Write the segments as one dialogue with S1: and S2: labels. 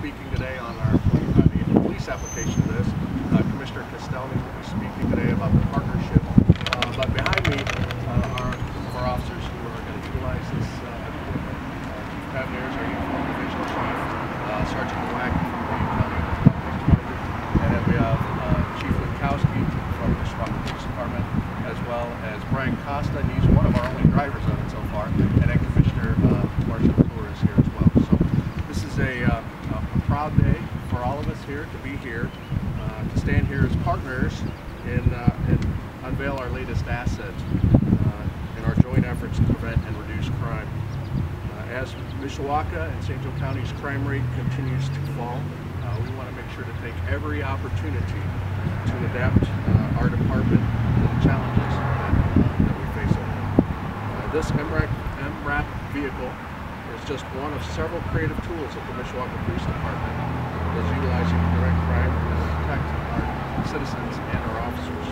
S1: speaking today on the police application of this. Commissioner Castelli will be speaking today about the partnership. But behind me are our officers who are going to utilize this equipment. Chief Cavaliers, our uniform division chief, Sergeant Wack from the county and then we have Chief Witkowski from the Swat Police Department, as well as Brian Costa, and he's one of our only drivers on it so far, and then Commissioner Marshall is here as well. So this is a proud day for all of us here to be here, to stand here as partners and unveil our latest asset in our joint efforts to prevent and reduce crime. As Mishawaka and St. Joe County's crime rate continues to fall, we want to make sure to take every opportunity to adapt our department to the challenges that we face over there. This M.R.A.P vehicle is just one of several creative tools that the Mishawaka Police Department is utilizing to direct crime and protect our citizens and our officers.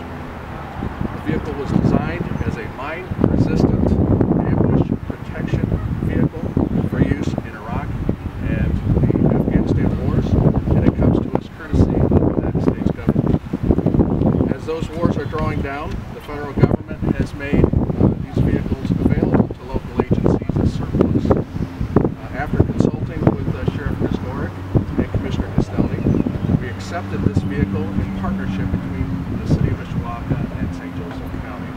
S1: The vehicle was designed as a mine-resistant ambush protection vehicle for use in Iraq and the Afghanistan wars, and it comes to us courtesy of the United States government. As those wars are drawing down, the federal government has made these vehicles available to local agencies as surplus. After consulting with Sheriff Historic and Commissioner Castelli, we accepted this vehicle in partnership between the City of Mishawaka and St. Joseph County.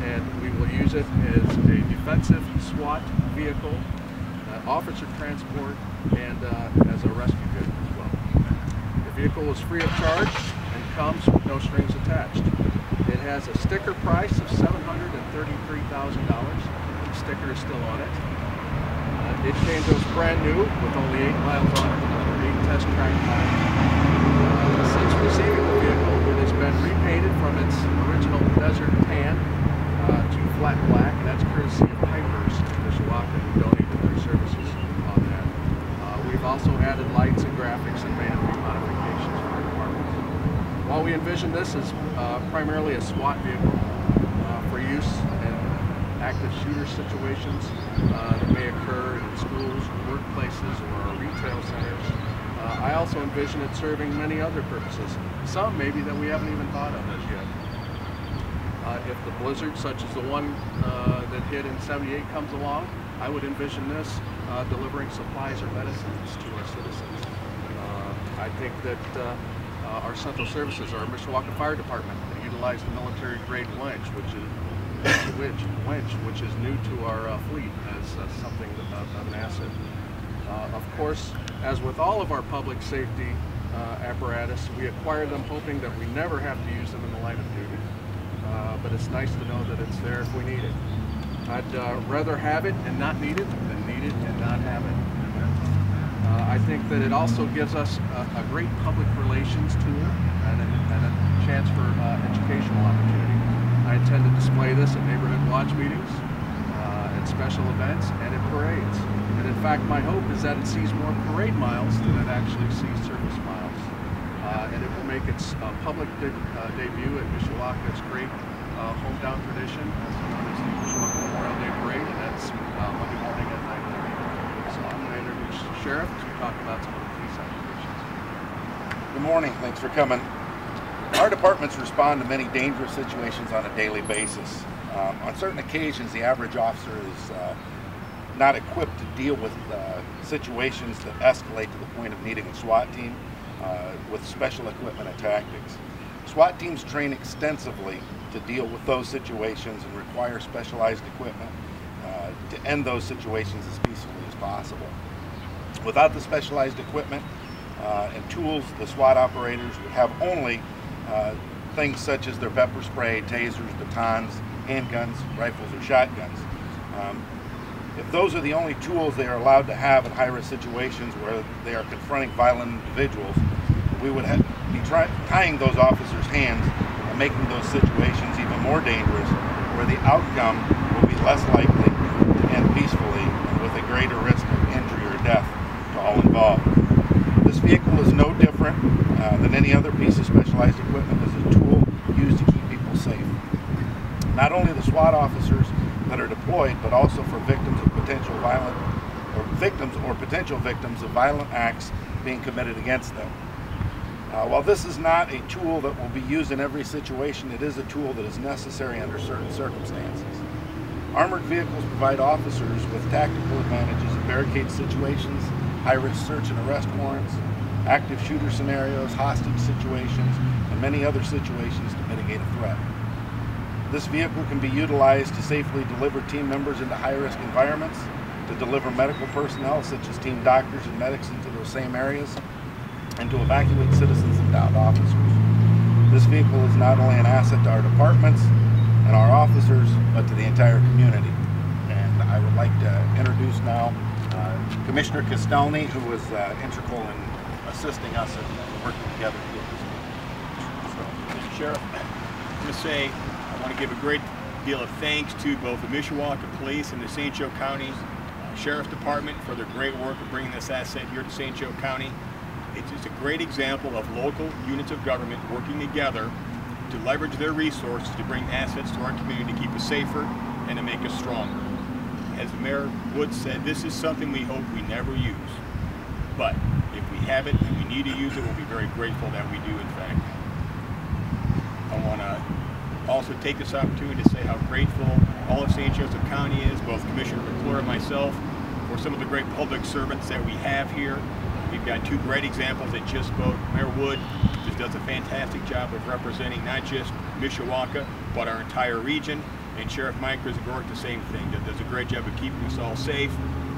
S1: And we will use it as a defensive SWAT vehicle, officer transport, and as a rescue vehicle as well. The vehicle is free of charge and comes with no strings attached. It has a sticker price of $733,000. The sticker is still on it. It came to us brand new with only 8 miles on it, 8 test track miles. Since receiving the vehicle, it has been repainted from its original desert tan to flat black, and that's courtesy of Pipers in Mishawaka, who donated their services on that. We've also added lights and graphics and made a few modifications for our department. While we envision this as primarily a SWAT vehicle for use in active shooter situations that may occur in schools, workplaces, or retail centers, I also envision it serving many other purposes, some maybe that we haven't even thought of as yet. If the blizzard, such as the one that hit in '78, comes along, I would envision this delivering supplies or medicines to our citizens. I think that our central services, our Mishawaka Fire Department, utilize the military-grade winch, which is new to our fleet as something of an asset. Of course, as with all of our public safety apparatus, we acquire them hoping that we never have to use them in the line of duty. But it's nice to know that it's there if we need it. I'd rather have it and not need it than need it and not have it. I think that it also gives us a great public relations tool and a chance for educational opportunity. I intend to display this at neighborhood watch meetings, at special events, and at parades. And in fact, my hope is that it sees more parade miles than it actually sees service miles. And it will make its public debut at Mishawaka's great hometown tradition, also known as the Mishawaka Memorial Day Parade, and that's Monday morning at 9:30. So I'm going to introduce the Sheriff to talk about some of the police applications.
S2: Good morning, thanks for coming. Our departments respond to many dangerous situations on a daily basis. On certain occasions, the average officer is not equipped to deal with situations that escalate to the point of needing a SWAT team with special equipment and tactics. SWAT teams train extensively to deal with those situations and require specialized equipment to end those situations as peacefully as possible. Without the specialized equipment and tools, the SWAT operators would have only things such as their pepper spray, tasers, batons, handguns, rifles, or shotguns. If those are the only tools they are allowed to have in high-risk situations where they are confronting violent individuals, we would be tying those officers' hands and making those situations even more dangerous, where the outcome will be less likely to end peacefully and with a greater risk of injury or death to all involved. This vehicle is no different than any other piece of specialized equipment as a tool used to keep people safe. Not only the SWAT officers that are deployed, but also for victims of potential violent or potential victims of violent acts being committed against them. While this is not a tool that will be used in every situation, it is a tool that is necessary under certain circumstances. Armored vehicles provide officers with tactical advantages in barricade situations, high-risk search and arrest warrants, active shooter scenarios, hostage situations, and many other situations to mitigate a threat. This vehicle can be utilized to safely deliver team members into high-risk environments, to deliver medical personnel such as team doctors and medics into those same areas, and to evacuate citizens and downed officers. This vehicle is not only an asset to our departments and our officers, but to the entire community. And I would like to introduce now Commissioner Castelny, who was integral in assisting us in working together to get this vehicle.
S3: So, Mr. Sheriff, I'm going to say I want to give a great deal of thanks to both the Mishawaka Police and the St. Joe County Sheriff's Department for their great work of bringing this asset here to St. Joe County. It's a great example of local units of government working together to leverage their resources to bring assets to our community to keep us safer and to make us stronger. As Mayor Wood said, this is something we hope we never use. But if we have it and we need to use it, we'll be very grateful that we do, in fact. I want to also take this opportunity to say how grateful all of St. Joseph County is, both Commissioner McClure and myself, for some of the great public servants that we have here. We've got two great examples that just spoke. Mayor Wood just does a fantastic job of representing not just Mishawaka, but our entire region. And Sheriff Mike Grisagork, the same thing, that does a great job of keeping us all safe.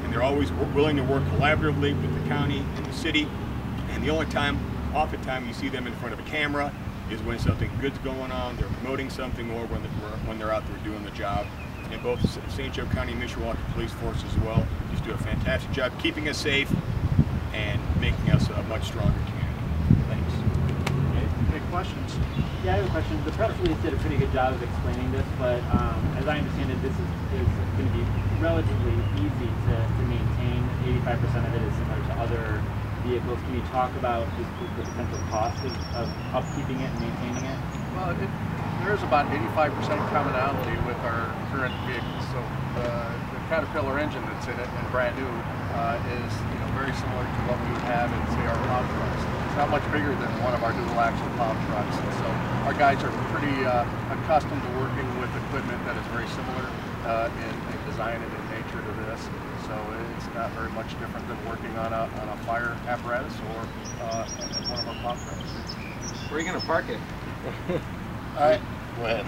S3: And they're always willing to work collaboratively with the county and the city. And the only time, oftentimes, you see them in front of a camera is when something good's going on, they're promoting something, or when they're out there doing the job. And both the St. Joe County and Mishawaka Police Force as well just do a fantastic job keeping us safe and making us a much stronger community. Thanks.
S1: Any questions?
S4: Yeah, I have a question. The press release did a pretty good job of explaining this, but as I understand it, this is going to be relatively easy to maintain. 85% of it is similar to other vehicles. Can you talk about just the potential cost of upkeeping it and maintaining it?
S1: Well, there's about 85% commonality with our current vehicles. So the Caterpillar engine that's in it and brand new is very similar to what we would have in, say, our plow trucks. It's not much bigger than one of our dual axle plow trucks. And so our guys are pretty accustomed to working with equipment that is very similar in design and in nature to this. So it's not very much different than working on a fire apparatus or in one of our plow trucks.
S5: Where are you going to park it?
S2: Go ahead.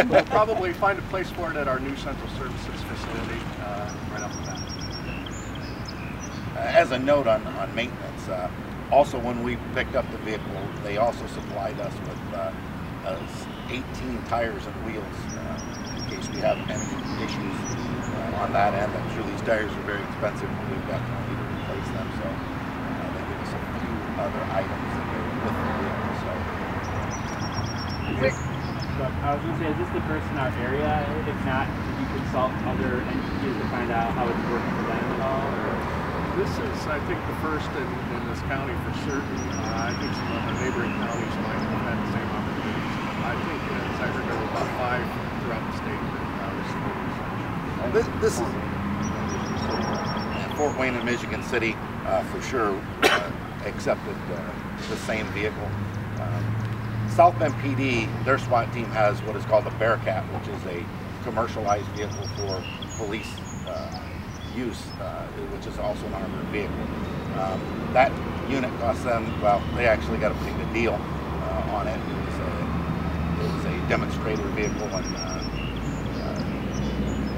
S1: We'll probably find a place for it at our new central services facility right off the bat.
S2: As a note on maintenance, also when we picked up the vehicle, they also supplied us with 18 tires and wheels in case we have any issues on that end. I'm sure these tires are very expensive, but we've got money to replace them, so they give us a few other items that go with the vehicle. So.
S4: I was going to say, is this the first in our area? If not, did you consult other entities to find out how it's working for them at all? Or?
S1: This is, I think, the first in this county for certain. I think some of the neighboring counties might have had the same opportunities. I think, as I heard, there were about 5 throughout the state that received
S2: This is Fort Wayne and Michigan City, for sure, accepted the same vehicle. South Bend PD, their SWAT team has what is called the Bearcat, which is a commercialized vehicle for police use, which is also an armored vehicle. That unit cost them, well, they actually got a pretty good deal on it. It was a demonstrator vehicle,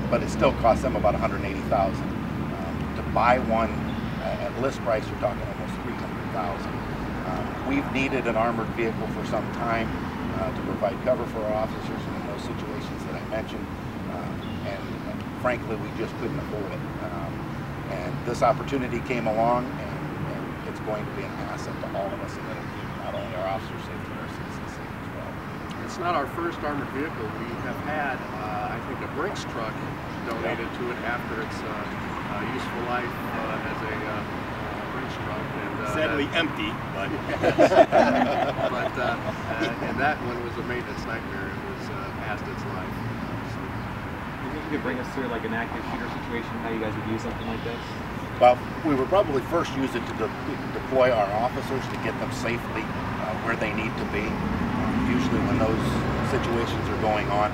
S2: but it still cost them about $180,000. To buy one at list price, you're talking almost $300,000. We've needed an armored vehicle for some time to provide cover for our officers in those situations that I mentioned, and frankly, we just couldn't afford it. And this opportunity came along, and it's going to be an asset to all of us, and it'll keep not only our officers safe, but our citizens safe as well.
S1: It's not our first armored vehicle. We have had, I think, a Brinks truck donated to it after its useful life as a Brinks truck. And,
S3: sadly empty, but
S1: and that one was a maintenance nightmare. It was past its life.
S5: You think you could bring us through like an active shooter situation, how you guys would use something like this?
S2: Well, we would probably first use it to deploy our officers to get them safely where they need to be. Usually when those situations are going on,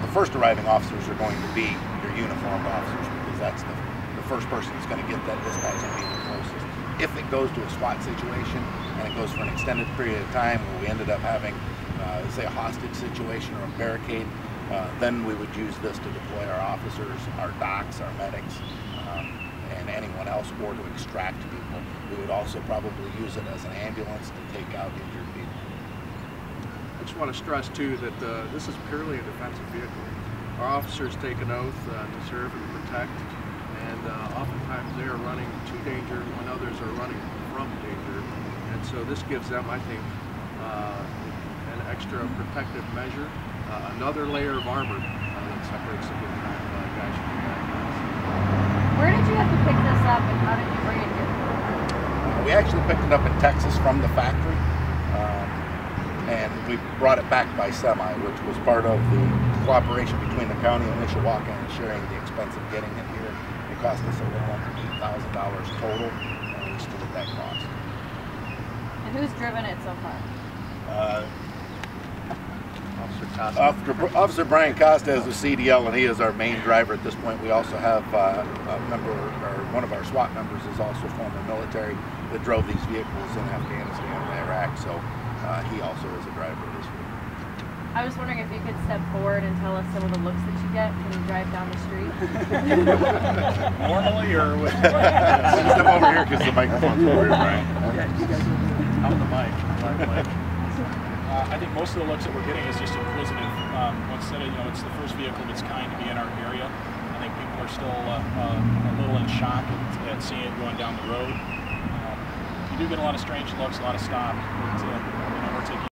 S2: the first arriving officers are going to be your uniformed officers, because that's the first person that's going to get that dispatch and be the closest. If it goes to a SWAT situation and it goes for an extended period of time where we ended up having, say, a hostage situation or a barricade, then we would use this to deploy our officers, our docs, our medics, and anyone else, or to extract people. We would also probably use it as an ambulance to take out injured people.
S1: I just want to stress too that this is purely a defensive vehicle. Our officers take an oath to serve and protect, and oftentimes they are running to danger when others are running from danger. And so this gives them, I think, an extra protective measure, another layer of armor that separates the good guys from the bad guys.
S5: Where did you have to pick this up, and how did you bring it here?
S2: We actually picked it up in Texas from the factory, and we brought it back by semi, which was part of the cooperation between the county and Mishawaka and sharing the expense of getting it here. It cost us a little under $8,000 total, and we split that cost.
S5: And who's driven it so far?
S1: Officer
S2: Brian Costa is the CDL, and he is our main driver at this point. We also have a member, or one of our SWAT members is also former military that drove these vehicles in Afghanistan and Iraq, so he also is a driver of this vehicle.
S5: I was wondering if you could step forward and tell us some of the looks that you get when you drive down the street.
S3: Normally, or with?
S2: Step over here because the microphone's over here, Brian.
S1: on the mic.
S6: I think most of the looks that we're getting is just inquisitive. Instead of, it's the first vehicle of its kind to be in our area. I think people are still a little in shock at seeing it going down the road. You do get a lot of strange looks, a lot of stop. But,